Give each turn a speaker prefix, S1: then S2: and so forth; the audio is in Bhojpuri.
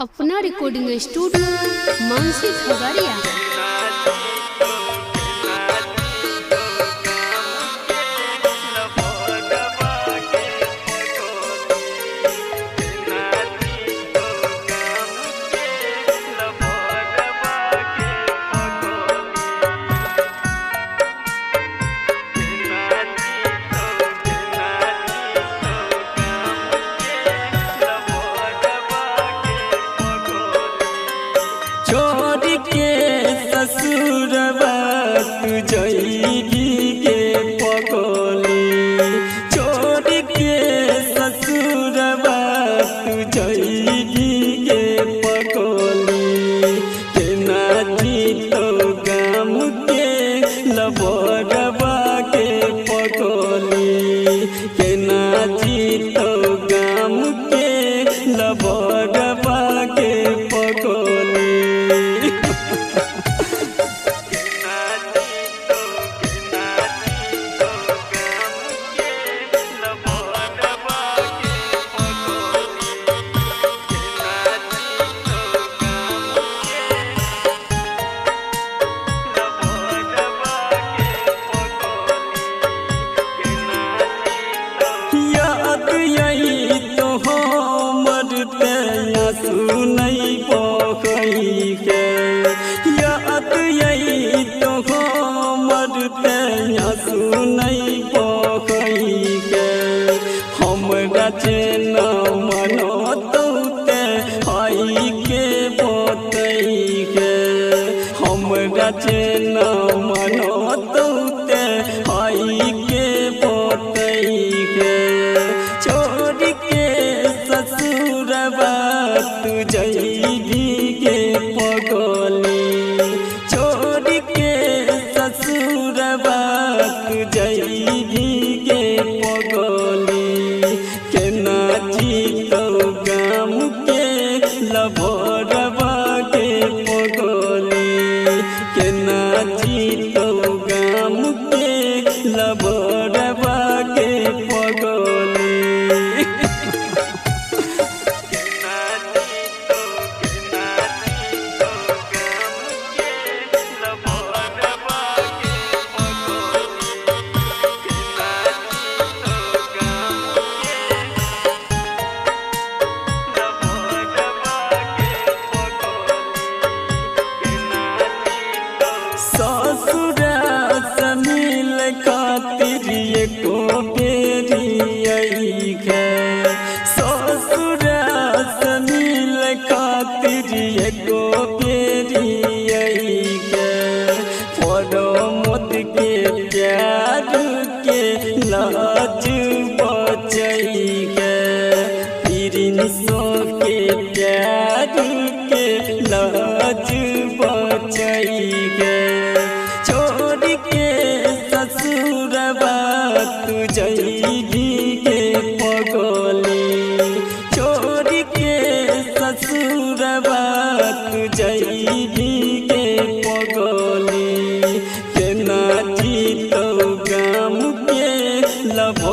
S1: अपना रिकॉर्डिंग स्टूडियो मानसी खगड़िया।
S2: छोड़ के ससुरवा तू जइगी के पगली, छोड़ के ससुरवा तू जइगी के पगली, केना जीतो गाम के लबरवा के पगली, केना जीतो गाम के लबरवा के पगली। याद यही तो हमर तैया सुनई बहई के, याद यही तो हमर तैया सुनई बहई के, हमरा चेन मनो तौते आई के बतई के, हमरा चेन मनो तौते आई के बतई के, छोड़ के ससुरवा तू जइगी के पगली, छोड़ के ससुरवा तू जइगी के पगली, केना जीतो गाम के लभरवा के पगली, केना जीतो गाम के लभरवा के पगली। ससुरा से मिल खातिर एको बेरी आई है, ससुरा से मिल खातिर एको बेरी आई है, परमत के प्यार के लाज बचई है, प्रिंसों के प्यार के लाज बचई है, छोड़ के ससुरवा तू जइगी के पगली, छोड़ के ससुरवा तू जइगी के पगली, केना जीतो गाम के लभ